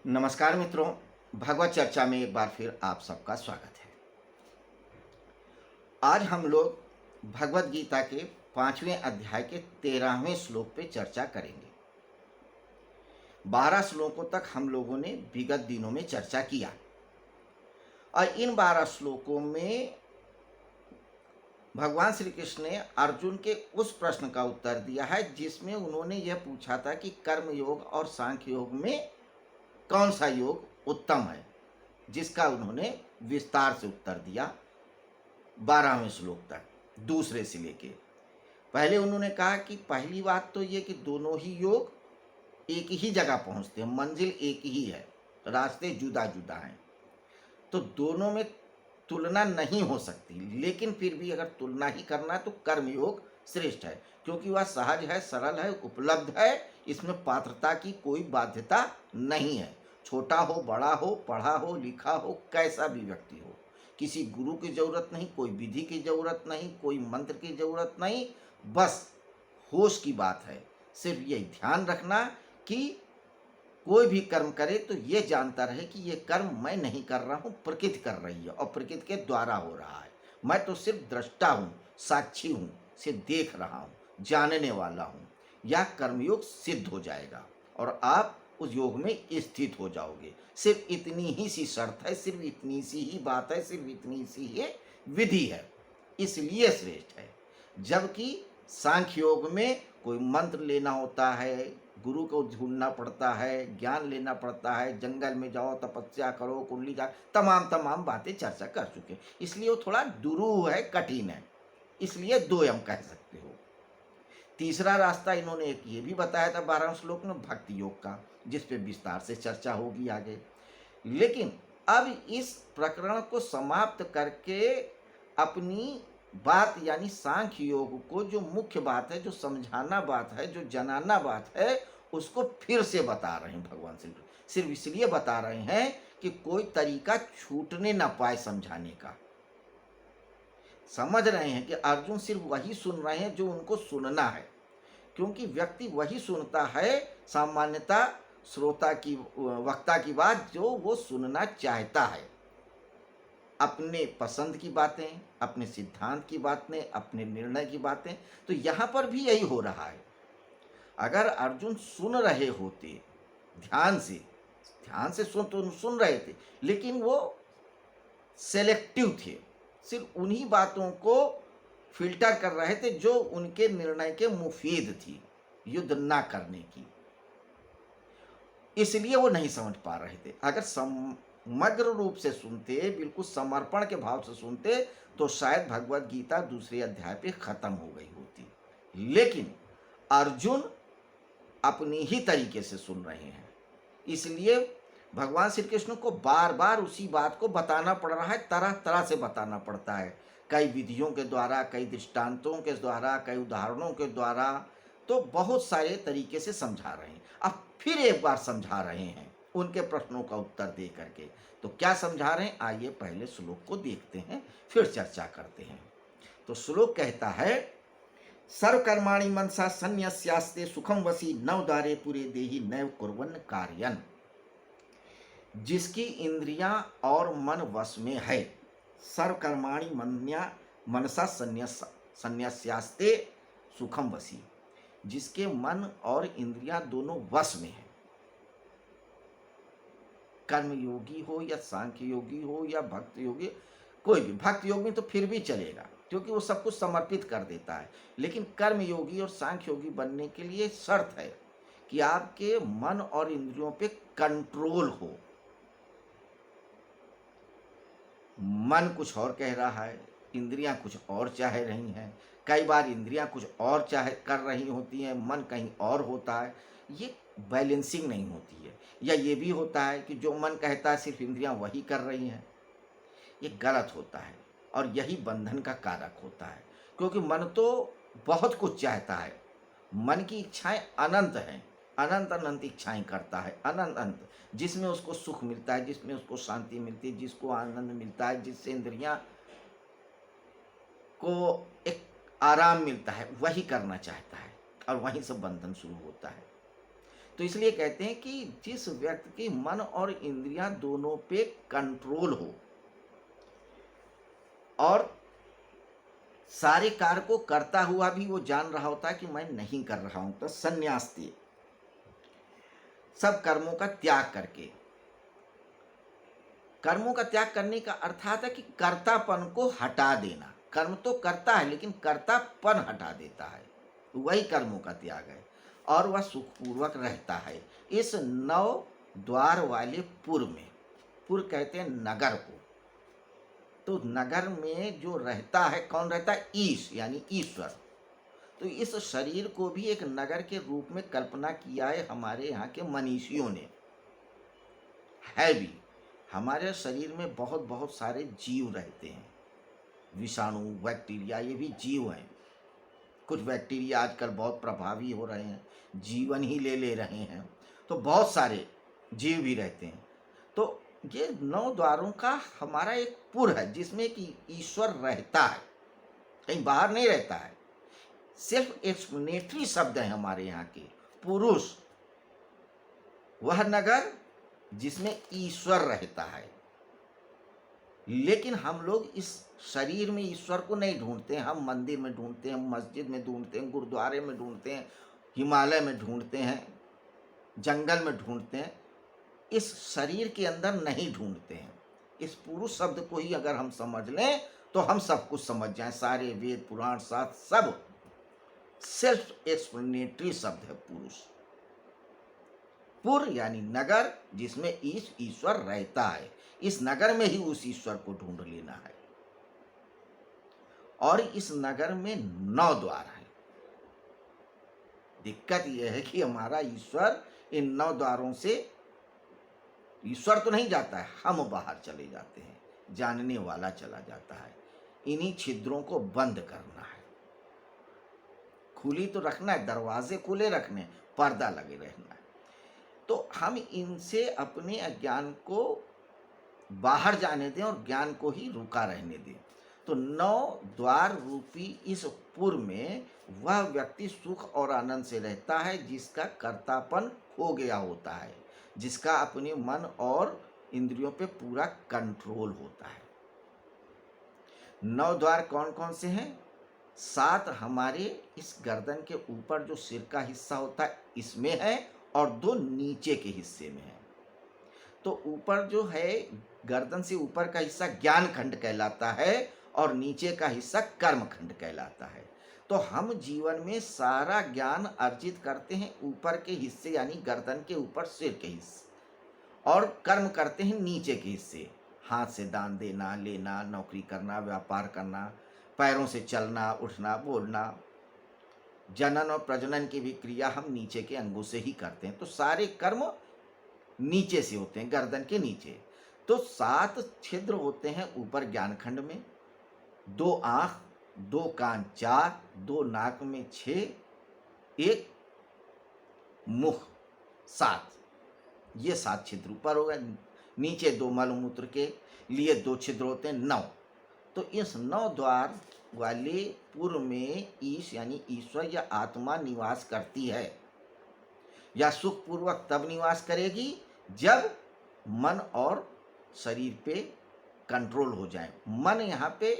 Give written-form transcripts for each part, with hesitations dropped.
नमस्कार मित्रों, भगवत चर्चा में एक बार फिर आप सबका स्वागत है। आज हम लोग भगवत गीता के 5वें अध्याय के 13वें श्लोक पे चर्चा करेंगे। 12 श्लोकों तक हम लोगों ने विगत दिनों में चर्चा किया और इन 12 श्लोकों में भगवान श्री कृष्ण ने अर्जुन के उस प्रश्न का उत्तर दिया है जिसमें उन्होंने यह पूछा था कि कर्म योग और सांख्य योग में कौन सा योग उत्तम है, जिसका उन्होंने विस्तार से उत्तर दिया 12वें श्लोक तक दूसरे से लेके। पहले उन्होंने कहा कि पहली बात तो ये कि दोनों ही योग एक ही जगह पहुंचते हैं, मंजिल एक ही है, रास्ते जुदा जुदा हैं, तो दोनों में तुलना नहीं हो सकती। लेकिन फिर भी अगर तुलना ही करना है तो कर्मयोग श्रेष्ठ है, क्योंकि वह सहज है, सरल है, उपलब्ध है, इसमें पात्रता की कोई बाध्यता नहीं है। छोटा हो, बड़ा हो, पढ़ा हो, लिखा हो, कैसा भी व्यक्ति हो, किसी गुरु की जरूरत नहीं, कोई विधि की जरूरत नहीं, कोई मंत्र की जरूरत नहीं, बस होश की बात है। सिर्फ यही ध्यान रखना कि कोई भी कर्म करे तो ये जानता रहे कि ये कर्म मैं नहीं कर रहा हूँ, प्रकृति कर रही है और प्रकृति के द्वारा हो रहा है। मैं तो सिर्फ दृष्टा हूँ, साक्षी हूँ, सिर्फ देख रहा हूँ, जानने वाला हूँ। यह कर्मयोग सिद्ध हो जाएगा और आप उस योग में स्थित हो जाओगे। सिर्फ इतनी ही सी शर्त है, सिर्फ इतनी सी ही बात है, सिर्फ इतनी सी ये विधि है, इसलिए श्रेष्ठ है। जबकि सांख्य योग में कोई मंत्र लेना होता है, गुरु को ढूंढना पड़ता है, ज्ञान लेना पड़ता है, जंगल में जाओ, तपस्या करो, कुंडली जा, तमाम बातें चर्चा कर चुके, इसलिए वो थोड़ा दुरूह है, कठिन है, इसलिए द्वयम कह सकते हो। तीसरा रास्ता इन्होंने एक ये भी बताया था 12वें श्लोक में, भक्ति योग का, जिस पे विस्तार से चर्चा होगी आगे। लेकिन अब इस प्रकरण को समाप्त करके अपनी बात यानी सांख्य योग को, जो मुख्य बात है, जो समझाना बात है, जो जनाना बात है, उसको फिर से बता रहे हैं भगवान श्री कृष्ण। सिर्फ इसलिए बता रहे हैं कि कोई तरीका छूटने ना पाए समझाने का। समझ रहे हैं कि अर्जुन सिर्फ वही सुन रहे हैं जो उनको सुनना है, क्योंकि व्यक्ति वही सुनता है सामान्यता श्रोता की, वक्ता की बात जो वो सुनना चाहता है। अपने पसंद की बातें, अपने सिद्धांत की बातें, अपने निर्णय की बातें। तो यहाँ पर भी यही हो रहा है। अगर अर्जुन सुन रहे होते ध्यान से, सुन रहे थे, लेकिन वो सेलेक्टिव थे, सिर्फ उन्हीं बातों को फिल्टर कर रहे थे जो उनके निर्णय के मुफीद थी, युद्ध ना करने की, इसलिए वो नहीं समझ पा रहे थे। अगर समग्र रूप से सुनते, बिल्कुल समर्पण के भाव से सुनते, तो शायद भगवत गीता दूसरे अध्याय पे खत्म हो गई होती। लेकिन अर्जुन अपनी ही तरीके से सुन रहे हैं, इसलिए भगवान श्री कृष्ण को बार बार उसी बात को बताना पड़ रहा है, तरह तरह से बताना पड़ता है, कई विधियों के द्वारा, कई दृष्टांतों के द्वारा, कई उदाहरणों के द्वारा, तो बहुत सारे तरीके से समझा रहे हैं। अब फिर एक बार समझा रहे हैं उनके प्रश्नों का उत्तर दे करके। तो क्या समझा रहे हैं, आइए पहले श्लोक को देखते हैं, फिर चर्चा करते हैं। तो श्लोक कहता है, सर्वकर्माणि मनसा संन्यस्यास्ते सुखम वसी नवदारे पुरे देहि नैव कुर्वन् कार्यन। जिसकी इंद्रियां और मन वश में है, सर्वकर्माणि मनसा संन्यस्यास्ते सुखम वसी, जिसके मन और इंद्रियां दोनों वश में है, कर्म योगी हो या सांख्य योगी हो या भक्त योगी, कोई भी। भक्त योग में तो फिर भी चलेगा, क्योंकि वो सब कुछ समर्पित कर देता है। लेकिन कर्म योगी और सांख्य योगी बनने के लिए शर्त है कि आपके मन और इंद्रियों पे कंट्रोल हो। मन कुछ और कह रहा है, इंद्रियां कुछ और चाह रही हैं, कई बार इंद्रियां कुछ और चाह कर रही होती हैं, मन कहीं और होता है, ये बैलेंसिंग नहीं होती है। या ये भी होता है कि जो मन कहता है सिर्फ इंद्रियां वही कर रही हैं, ये गलत होता है और यही बंधन का कारक होता है। क्योंकि मन तो बहुत कुछ चाहता है, मन की इच्छाएं अनंत हैं, अनंत अनंत इच्छाएं करता है, अनंत अनंत, जिसमें उसको सुख मिलता है, जिसमें उसको शांति मिलती है, जिसको आनंद मिलता है, जिससे इंद्रियां को एक आराम मिलता है, वही करना चाहता है और वहीं से बंधन शुरू होता है। तो इसलिए कहते हैं कि जिस व्यक्ति के मन और इंद्रियां दोनों पे कंट्रोल हो और सारे कार्य को करता हुआ भी वो जान रहा होता है कि मैं नहीं कर रहा हूं, तो संन्यास दिए, सब कर्मों का त्याग करके। कर्मों का त्याग करने का अर्थात है कि कर्तापन को हटा देना। कर्म तो करता है लेकिन कर्तापन हटा देता है, वही कर्मों का त्याग है, और वह सुखपूर्वक रहता है इस 9 द्वार वाले पुर में। पुर कहते हैं नगर को। तो नगर में जो रहता है, कौन रहता है? ईश यानी ईश्वर। तो इस शरीर को भी एक नगर के रूप में कल्पना किया है हमारे यहाँ के मनीषियों ने। है भी, हमारे शरीर में बहुत बहुत सारे जीव रहते हैं, विषाणु, बैक्टीरिया, ये भी जीव हैं। कुछ बैक्टीरिया आजकल बहुत प्रभावी हो रहे हैं, जीवन ही ले रहे हैं, तो बहुत सारे जीव भी रहते हैं। तो ये 9 द्वारों का हमारा एक पुर है जिसमें कि ईश्वर रहता है, कहीं बाहर नहीं रहता है। सिर्फ एक्सप्लेनेटरी शब्द है हमारे यहाँ के। पुरुष, वह नगर जिसमें ईश्वर रहता है। लेकिन हम लोग इस शरीर में ईश्वर को नहीं ढूंढते हैं। हम मंदिर में ढूंढते हैं, मस्जिद में ढूंढते हैं, गुरुद्वारे में ढूंढते हैं, हिमालय में ढूंढते हैं, जंगल में ढूंढते हैं। इस शरीर के अंदर नहीं ढूंढते हैं। इस पुरुष शब्द को ही अगर हम समझ लें तो हम सब कुछ समझ जाएं। सारे वेद, पुराण, शास्त्र सब सेल्फ एक्सप्लेनेटरी शब्द है पुरुष। पुर यानी नगर जिसमें ईश्वर रहता है। इस नगर में ही उस ईश्वर को ढूंढ लेना है। और इस नगर में 9 द्वार है। दिक्कत यह है कि हमारा ईश्वर इन 9 द्वारों से, ईश्वर तो नहीं जाता है, हम बाहर चले जाते हैं, जानने वाला चला जाता है। इन्हीं छिद्रों को बंद करना है। खुली तो रखना है, दरवाजे खुले रखने, पर्दा लगे रहना है। तो हम इनसे अपने अज्ञान को बाहर जाने दें और ज्ञान को ही रुका रहने दें। तो 9 द्वार रूपी इस पुर में वह व्यक्ति सुख और आनंद से रहता है जिसका कर्तापन हो गया होता है, जिसका अपने मन और इंद्रियों पे पूरा कंट्रोल होता है। 9 द्वार कौन कौन से हैं? 7 हमारे इस गर्दन के ऊपर जो सिर का हिस्सा होता है इसमें है, और 2 नीचे के हिस्से में है। तो ऊपर जो है, गर्दन से ऊपर का हिस्सा ज्ञान खंड कहलाता है और नीचे का हिस्सा कर्म खंड कहलाता है। तो हम जीवन में सारा ज्ञान अर्जित करते हैं ऊपर के हिस्से यानी गर्दन के ऊपर सिर के हिस्से, और कर्म करते हैं नीचे के हिस्से। हाथ से दान देना, लेना, नौकरी करना, व्यापार करना, पैरों से चलना, उठना, बोलना, जनन और प्रजनन की भी क्रिया हम नीचे के अंगों से ही करते हैं। तो सारे कर्म नीचे से होते हैं, गर्दन के नीचे। तो 7 छिद्र होते हैं ऊपर ज्ञान खंड में। 2 आँख, 2 कान 4, 2 नाक में 6, 1 मुख 7। ये 7 छिद्र ऊपर हो गए। नीचे 2 मलमूत्र के लिए 2 छिद्र होते हैं, 9। तो इस 9 द्वार वाले पुर में ईश यानी ईश्वर या आत्मा निवास करती है, या सुखपूर्वक तब निवास करेगी जब मन और शरीर पे कंट्रोल हो जाए। मन यहाँ पे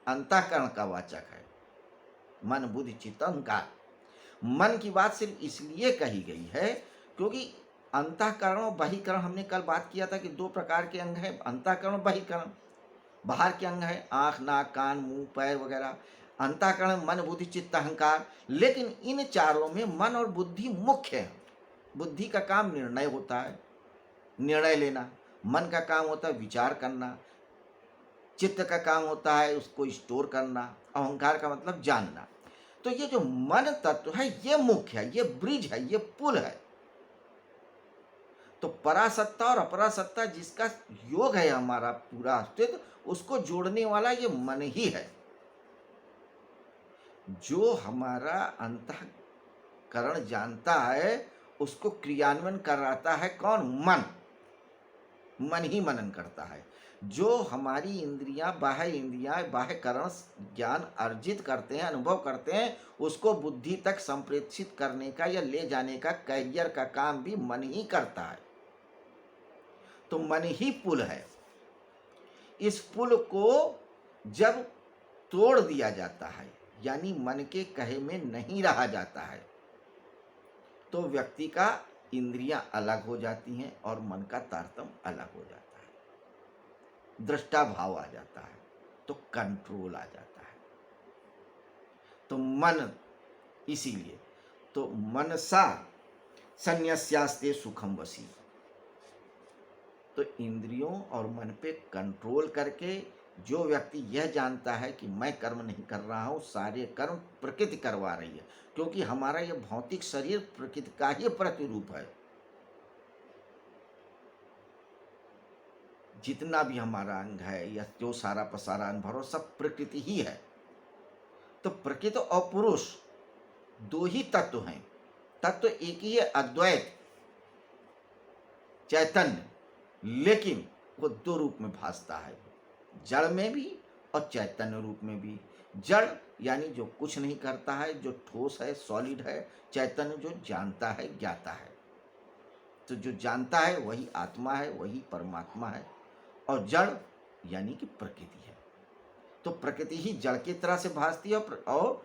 अंतःकरण का वाचक है। मन, बुद्धि, चित्त, अहंकार। मन की बात सिर्फ इसलिए कही गई है क्योंकि अंतःकरण और बहिकरण, हमने कल बात किया था कि 2 प्रकार के अंग हैं, अंतःकरण और बहिकरण। बाहर के अंग है आँख, नाक, कान, मुंह, पैर वगैरह। अंतःकरण मन, बुद्धि, चित्त, अहंकार। लेकिन इन चारों में मन और बुद्धि मुख्य है। बुद्धि का काम निर्णय होता है, निर्णय लेना। मन का काम होता है विचार करना। चित्त का काम होता है उसको स्टोर करना। अहंकार का मतलब जानना। तो ये जो मन तत्व है ये मुख्य है, ये ब्रिज है, ये पुल है। तो परासत्ता और अपरासत्ता जिसका योग है हमारा पूरा अस्तित्व, उसको जोड़ने वाला ये मन ही है। जो हमारा अंतःकरण जानता है उसको क्रियान्वयन कराता है कौन? मन। मन ही मनन करता है। जो हमारी इंद्रियां बाह्य करण ज्ञान अर्जित करते हैं, अनुभव करते हैं, उसको बुद्धि तक संप्रेषित करने का या ले जाने का कैरियर का काम भी मन ही करता है। तो मन ही पुल है। इस पुल को जब तोड़ दिया जाता है, यानी मन के कहे में नहीं रहा जाता है, तो व्यक्ति का इंद्रियां अलग हो जाती हैं और मन का तारतम्य अलग हो जाता है, दृष्टा भाव आ जाता है, तो कंट्रोल आ जाता है। तो मन, इसीलिए तो मनसा संन्यस्यास्ते सुखम वसी। तो इंद्रियों और मन पे कंट्रोल करके जो व्यक्ति यह जानता है कि मैं कर्म नहीं कर रहा हूँ, सारे कर्म प्रकृति करवा रही है, क्योंकि हमारा यह भौतिक शरीर प्रकृति का ही प्रतिरूप है। जितना भी हमारा अंग है या जो सारा पसारा अनुभव सब प्रकृति ही है। तो प्रकृति और पुरुष दो ही तत्व हैं। तत्व एक ही है, अद्वैत चैतन्य, लेकिन वो दो रूप में भासता है, जड़ में भी और चैतन्य रूप में भी। जड़ यानी जो कुछ नहीं करता है, जो ठोस है, सॉलिड है। चैतन्य जो जानता है, ज्ञाता है। तो जो जानता है वही आत्मा है, वही परमात्मा है। और जड़ यानी कि प्रकृति है। तो प्रकृति ही जड़ की तरह से भासती है और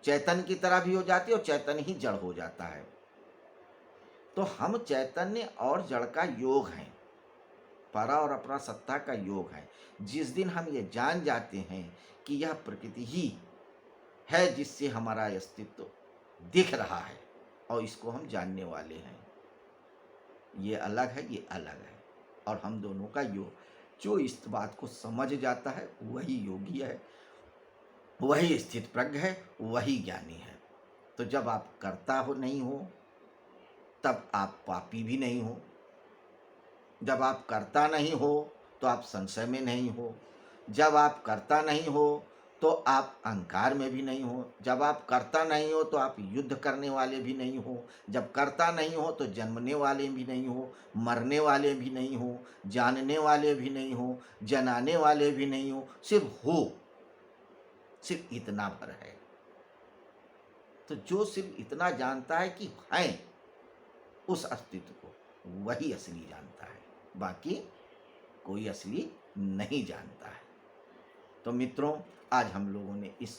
चैतन्य की तरह भी हो जाती है, और चैतन्य ही जड़ हो जाता है। तो हम चैतन्य और जड़ का योग हैं, परा और अपरा सत्ता का योग है। जिस दिन हम ये जान जाते हैं कि यह प्रकृति ही है जिससे हमारा अस्तित्व दिख रहा है और इसको हम जानने वाले हैं, ये अलग है, ये अलग है, और हम दोनों का योग, जो इस बात को समझ जाता है वही योगी है, वही स्थित प्रज्ञ है, वही ज्ञानी है। तो जब आप करता हो नहीं हो, तब आप पापी भी नहीं हो। जब आप करता नहीं हो तो आप संशय में नहीं हो। जब आप करता नहीं हो तो आप अहंकार में भी नहीं हो। जब आप करता नहीं हो तो आप युद्ध करने वाले भी नहीं हो। जब करता नहीं हो तो जन्मने वाले भी नहीं हो, मरने वाले भी नहीं हो, जानने वाले भी नहीं हो, जनाने वाले भी नहीं हो, सिर्फ हो, सिर्फ इतना भर है। तो जो सिर्फ इतना जानता है कि है, उस अस्तित्व को वही असली जानता है, बाकी कोई असली नहीं जानता है। तो मित्रों, आज हम लोगों ने इस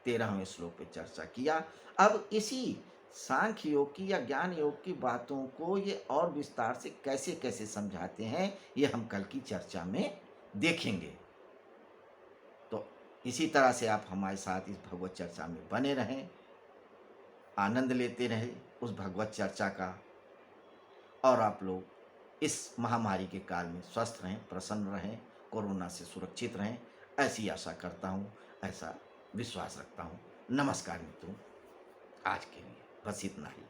13वें श्लोक पे चर्चा किया। अब इसी सांख्य योग की या ज्ञान योग की बातों को ये और विस्तार से कैसे कैसे समझाते हैं, ये हम कल की चर्चा में देखेंगे। तो इसी तरह से आप हमारे साथ इस भगवत चर्चा में बने रहें, आनंद लेते रहें उस भगवत चर्चा का, और आप लोग इस महामारी के काल में स्वस्थ रहें, प्रसन्न रहें, कोरोना से सुरक्षित रहें, ऐसी आशा करता हूँ, ऐसा विश्वास रखता हूँ। नमस्कार मित्रों, आज के लिए बस इतना ही।